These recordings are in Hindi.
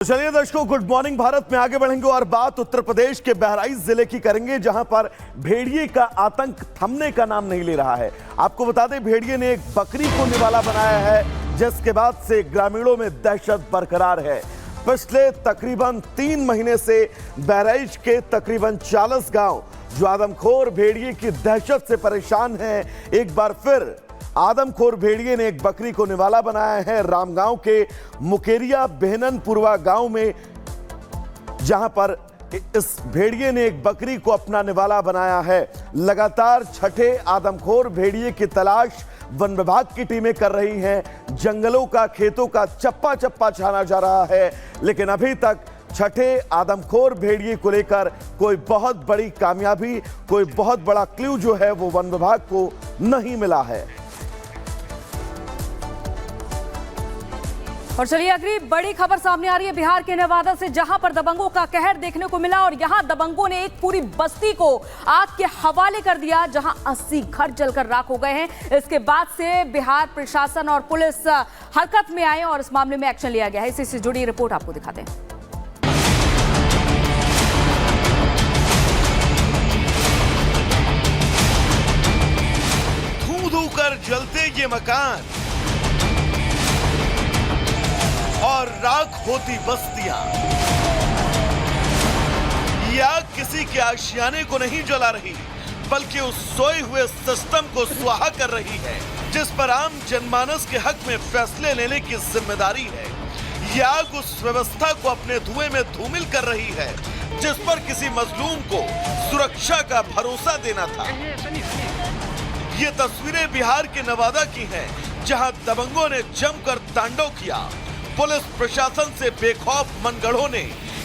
तो चलिए दर्शकों, गुड मॉर्निंग भारत में आगे बढ़ेंगे और बात उत्तर प्रदेश के बहराइच जिले की करेंगे, जहां पर भेड़िए का आतंक थमने का नाम नहीं ले रहा है। आपको बता दें, भेड़िए ने एक बकरी को निवाला बनाया है, जिसके बाद से ग्रामीणों में दहशत बरकरार है। पिछले तकरीबन 3 महीने से बहराइच के तकरीबन 40 गांव जो आदमखोर भेड़िए की दहशत से परेशान हैं, एक बार फिर आदमखोर भेड़िए ने एक बकरी को निवाला बनाया है। रामगांव के मुकेरिया बेहननपुरवा गांव में, जहां पर इस भेड़िए ने एक बकरी को अपना निवाला बनाया है। लगातार छठे आदमखोर भेड़िए की तलाश वन विभाग की टीमें कर रही हैं। जंगलों का, खेतों का चप्पा चप्पा छाना जा रहा है, लेकिन अभी तक छठे आदमखोर भेड़िए को लेकर कोई बहुत बड़ी कामयाबी, कोई बहुत बड़ा क्लू जो है वो वन विभाग को नहीं मिला है। और चलिए अगली बड़ी खबर सामने आ रही है बिहार के नवादा से, जहां पर दबंगों का कहर देखने को मिला और यहां दबंगों ने एक पूरी बस्ती को आग के हवाले कर दिया, जहां 80 घर जलकर राख हो गए हैं। इसके बाद से बिहार प्रशासन और पुलिस हरकत में आए और इस मामले में एक्शन लिया गया है। इसी से जुड़ी रिपोर्ट आपको दिखाते हैं। धू-धू कर जलते ये मकान और राख होती बस्तियां, या किसी के आशियाने को नहीं जला रही, बल्कि उस सोए हुए सिस्टम को स्वाहा कर रही है, जिस पर आम जनमानस के हक में फैसले लेने की जिम्मेदारी है। यह आग उस व्यवस्था को अपने धुएं में धूमिल कर रही है, जिस पर किसी मजलूम को सुरक्षा का भरोसा देना था। ये तस्वीरें बिहार के नवादा की हैं, जहां दबंगों ने जमकर तांडव किया। पुलिस प्रशासन से बेखौफ मनगढ़ों ने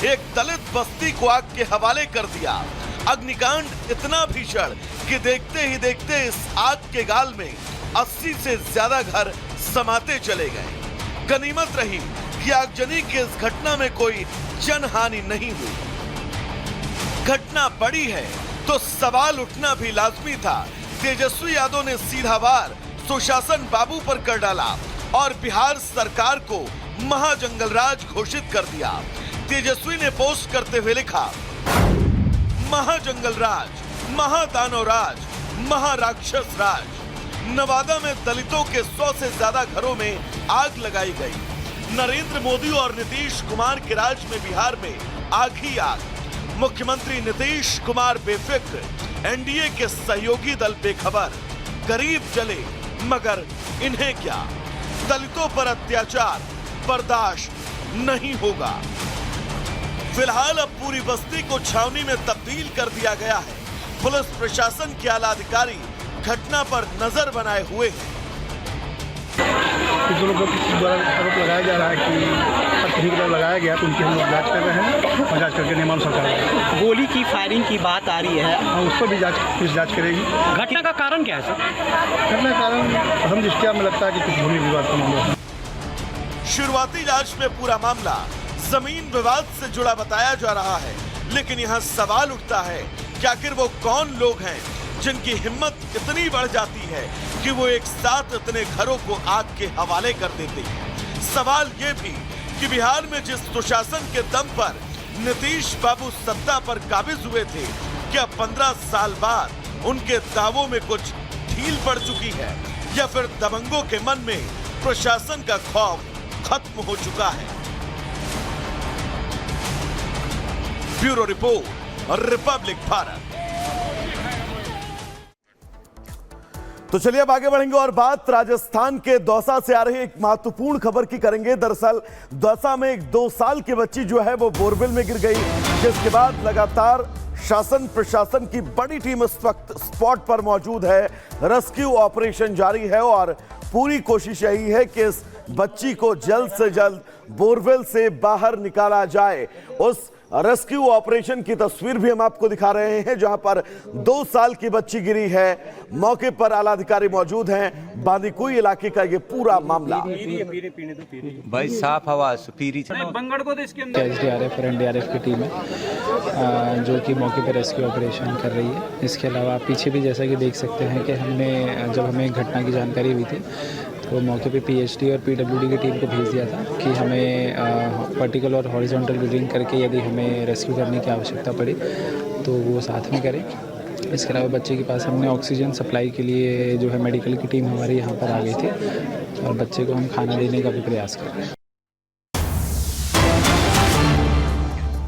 एक दलित बस्ती को आग के हवाले कर दिया। अग्निकांड इतना भीषण कि देखते ही देखते इस आग के गाल में 80 से ज्यादा घर समाते चले गए। गनीमत रही कि आगजनी की इस घटना में कोई जनहानि नहीं हुई। घटना बड़ी है तो सवाल उठना भी लाजमी था। तेजस्वी यादव ने सीधा वार सुशासन बाबू पर कर डाला और बिहार सरकार को महाजंगल राज घोषित कर दिया। तेजस्वी ने पोस्ट करते हुए लिखा, महाजंगल राज, महादानव राज, महाराक्षस राज। नवादा में दलितों के 100 से ज्यादा घरों में आग लगाई गई। नरेंद्र मोदी और नीतीश कुमार के राज में बिहार में आग ही आग। मुख्यमंत्री नीतीश कुमार बेफिक्र, एनडीए के सहयोगी दल बेखबर। गरीब जले मगर इन्हें क्या। दलितों पर अत्याचार बर्दाश्त नहीं होगा। फिलहाल अब पूरी बस्ती को छावनी में तब्दील कर दिया गया है। पुलिस प्रशासन के आला अधिकारी घटना पर नजर बनाए हुए हैं। कुछ लोगों द्वारा आरोप लगाया जा रहा है कि पत्थर लगाया गया, तो उनकी हम लोग जाँच कर रहे हैं और जाँच करके नियमानुसार कार्रवाई। गोली की फायरिंग की बात आ रही है, हाँ, उस पर भी पुलिस जाँच करेगी। घटना का कारण क्या है सर? घटना का कारण प्रथम दृष्टया में लगता है कि कुछ भूमि विवाद का मामला है। शुरुआती जांच में पूरा मामला जमीन विवाद से जुड़ा बताया जा रहा है, लेकिन यहाँ सवाल उठता है कि आखिर वो कौन लोग हैं जिनकी हिम्मत इतनी बढ़ जाती है कि वो एक साथ इतने घरों को आग के हवाले कर देते हैं। सवाल ये भी कि बिहार में जिस सुशासन के दम पर नीतीश बाबू सत्ता पर काबिज हुए थे, क्या 15 साल बाद उनके दावों में कुछ ढील पड़ चुकी है, या फिर दबंगों के मन में प्रशासन का खौफ खत्म हो चुका है। ब्यूरो रिपोर्ट और रिपब्लिक भारत। तो चलिए अब आगे बढ़ेंगे और बात राजस्थान के दौसा से आ रही एक महत्वपूर्ण खबर की करेंगे। दरअसल दौसा में एक 2 साल की बच्ची जो है वो बोरवेल में गिर गई, जिसके बाद लगातार शासन प्रशासन की बड़ी टीम इस वक्त स्पॉट पर मौजूद है। रेस्क्यू ऑपरेशन जारी है और पूरी कोशिश यही है कि इस बच्ची को जल्द से जल्द बोरवेल से बाहर निकाला जाए। उस रेस्क्यू ऑपरेशन की तस्वीर भी हम आपको दिखा रहे हैं, जहां पर 2 साल की बच्ची गिरी है। मौके पर आला अधिकारी मौजूद हैं। बांदीकुई इलाके का ये पूरा मामला। भाई साफ हवा पीरी एसडीआरएफ और एनडीआरएफ की टीम है जो कि मौके पर रेस्क्यू ऑपरेशन कर रही है। इसके अलावा आप पीछे भी जैसा कि देख सकते हैं कि जब हमें घटना की जानकारी हुई थी तो मौके पे पीएचडी और पीडब्ल्यूडी की टीम को भेज दिया था कि हमें वर्टिकल और हॉरिजॉन्टल ड्रिलिंग करके यदि हमें रेस्क्यू करने की आवश्यकता पड़ी तो वो साथ में करें। इसके अलावा बच्चे के पास हमने ऑक्सीजन सप्लाई के लिए जो है मेडिकल की टीम हमारी यहाँ पर आ गई थी और बच्चे को हम खाना देने का भी प्रयास कर रहे हैं।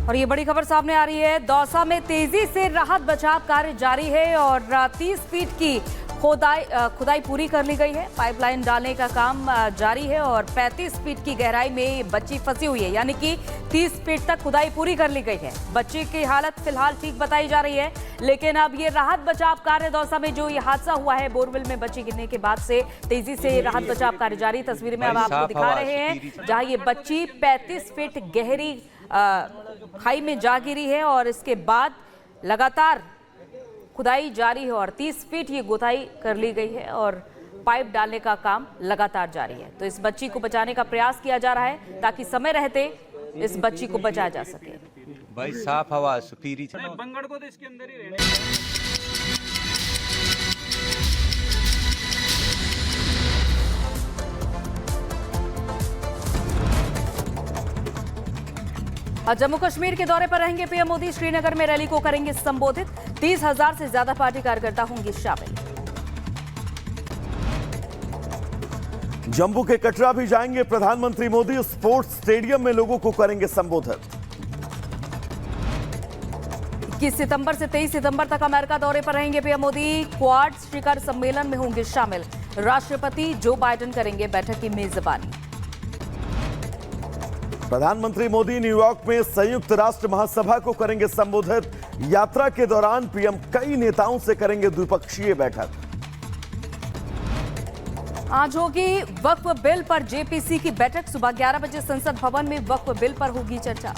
और ये बड़ी खबर सामने आ रही है, दौसा में तेजी से राहत बचाव कार्य जारी है और 30 फीट की खुदाई पूरी कर ली गई है। पाइपलाइन डालने का काम जारी है और 35 फीट की गहराई में बच्ची फंसी हुई है, यानी कि 30 फीट तक खुदाई पूरी कर ली गई है। बच्ची की हालत फिलहाल ठीक बताई जा रही है, लेकिन अब ये राहत बचाव कार्य दौसा में जो ये हादसा हुआ है, बोरवेल में बच्ची गिरने के बाद से तेजी से राहत बचाव कार्य जारी। तस्वीर में अब आपको दिखा रहे हैं जहां ये बच्ची 35 फीट गहरी खाई में जा गिरी है और इसके बाद लगातार खुदाई जारी है और 30 फीट ये गुथाई कर ली गई है और पाइप डालने का काम लगातार जारी है। तो इस बच्ची को बचाने का प्रयास किया जा रहा है ताकि समय रहते इस बच्ची को बचाया जा सके। भाई साफ हवा सुपीरी बंगड़ को तो इसके अंदर ही रहने। जम्मू कश्मीर के दौरे पर रहेंगे पीएम मोदी। श्रीनगर में रैली को करेंगे संबोधित। 30,000 से ज्यादा पार्टी कार्यकर्ता होंगे शामिल। जम्मू के कटरा भी जाएंगे प्रधानमंत्री मोदी। स्पोर्ट्स स्टेडियम में लोगों को करेंगे संबोधित। 21 सितंबर से 23 सितंबर तक अमेरिका दौरे पर रहेंगे पीएम मोदी। क्वाड शिखर सम्मेलन में होंगे शामिल। राष्ट्रपति जो बाइडेन करेंगे बैठक की मेजबानी। प्रधानमंत्री मोदी न्यूयॉर्क में संयुक्त राष्ट्र महासभा को करेंगे संबोधित। यात्रा के दौरान पीएम कई नेताओं से करेंगे द्विपक्षीय बैठक। आज होगी वक्फ बिल पर जेपीसी की बैठक। सुबह 11 बजे संसद भवन में वक्फ बिल पर होगी चर्चा।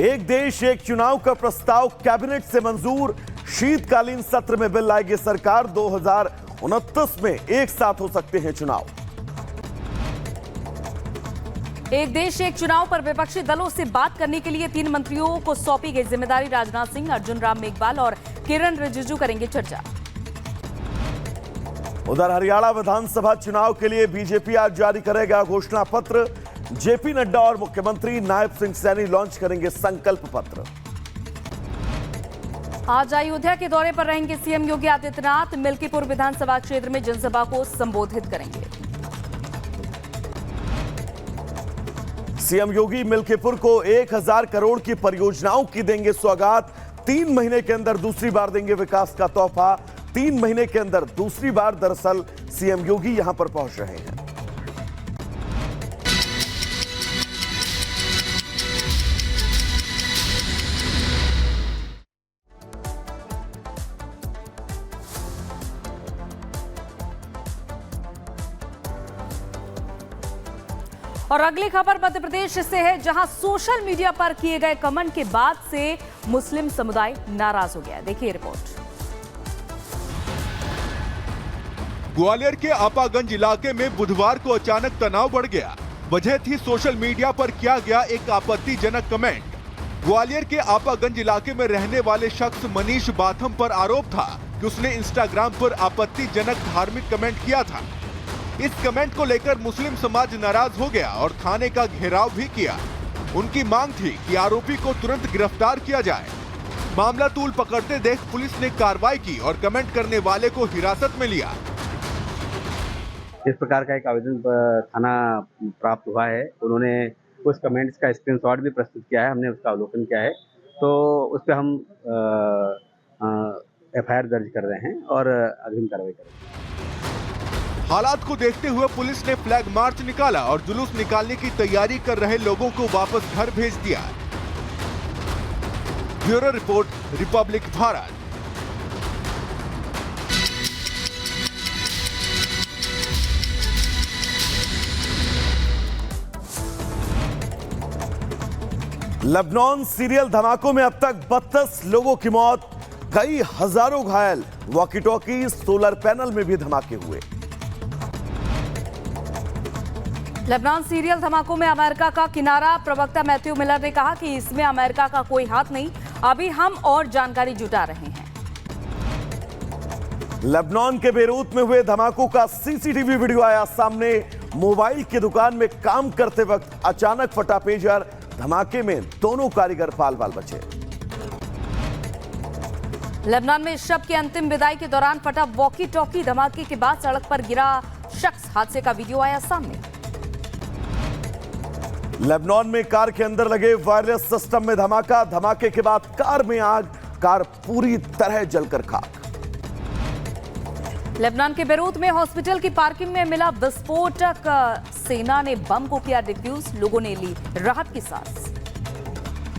एक देश एक चुनाव का प्रस्ताव कैबिनेट से मंजूर। शीतकालीन सत्र में बिल लाएगी सरकार। 2029 में एक साथ हो सकते हैं चुनाव। एक देश एक चुनाव पर विपक्षी दलों से बात करने के लिए 3 मंत्रियों को सौंपी गई जिम्मेदारी। राजनाथ सिंह, अर्जुन राम मेघवाल और किरण रिजिजू करेंगे चर्चा। उधर हरियाणा विधानसभा चुनाव के लिए बीजेपी आज जारी करेगा घोषणा पत्र। जेपी नड्डा और मुख्यमंत्री नायब सिंह सैनी लॉन्च करेंगे संकल्प पत्र। आज अयोध्या के दौरे पर रहेंगे सीएम योगी आदित्यनाथ। मिल्कीपुर विधानसभा क्षेत्र में जनसभा को संबोधित करेंगे। सीएम योगी मिल्कीपुर को 1000 करोड़ की परियोजनाओं की देंगे सौगात। 3 महीने के अंदर दूसरी बार देंगे विकास का तोहफा। 3 महीने के अंदर दूसरी बार दरअसल सीएम योगी यहां पर पहुंच रहे हैं। और अगली खबर मध्य प्रदेश से है, जहां सोशल मीडिया पर किए गए कमेंट के बाद से मुस्लिम समुदाय नाराज हो गया। देखिए रिपोर्ट। ग्वालियर के आपागंज इलाके में बुधवार को अचानक तनाव बढ़ गया। वजह थी सोशल मीडिया पर किया गया एक आपत्तिजनक कमेंट। ग्वालियर के आपागंज इलाके में रहने वाले शख्स मनीष बाथम पर आरोप था कि उसने इंस्टाग्राम पर आपत्तिजनक धार्मिक कमेंट किया था। इस कमेंट को लेकर मुस्लिम समाज नाराज हो गया और थाने का घेराव भी किया। उनकी मांग थी कि आरोपी को तुरंत गिरफ्तार किया जाए। मामला तूल पकड़ते देख पुलिस ने कार्रवाई की और कमेंट करने वाले को हिरासत में लिया। इस प्रकार का एक आवेदन थाना प्राप्त हुआ है। उन्होंने उस कमेंट्स का स्क्रीनशॉट भी प्रस्तुत किया है, हमने उसका अवलोकन किया है, तो उस पर हम एफआईआर दर्ज कर रहे हैं और अग्रिम कार्रवाई करेंगे। हालात को देखते हुए पुलिस ने फ्लैग मार्च निकाला और जुलूस निकालने की तैयारी कर रहे लोगों को वापस घर भेज दिया। Bureau report, Republic Bharat. Lebanon serial धमाकों में अब तक 32 लोगों की मौत, कई हजारों घायल। वॉकी टॉकी, सोलर पैनल में भी धमाके हुए। लेबनान सीरियल धमाकों में अमेरिका का किनारा। प्रवक्ता मैथ्यू मिलर ने कहा कि इसमें अमेरिका का कोई हाथ नहीं, अभी हम और जानकारी जुटा रहे हैं। लेबनान के बेरूत में हुए धमाकों का सीसीटीवी वीडियो आया सामने। मोबाइल की दुकान में काम करते वक्त अचानक फटा पेजर, धमाके में दोनों कारीगर बाल बाल बचे। लेबनान में शव की अंतिम विदाई के दौरान फटा वॉकी टॉकी, धमाके के बाद सड़क पर गिरा शख्स, हादसे का वीडियो आया सामने। लेबनान में कार के अंदर लगे वायरलेस सिस्टम में धमाका, धमाके के बाद कार में आग, कार पूरी तरह जलकर खाक। लेबनान के बेरूत में हॉस्पिटल की पार्किंग में मिला विस्फोटक, सेना ने बम को किया डिफ्यूज, लोगों ने ली राहत की सांस।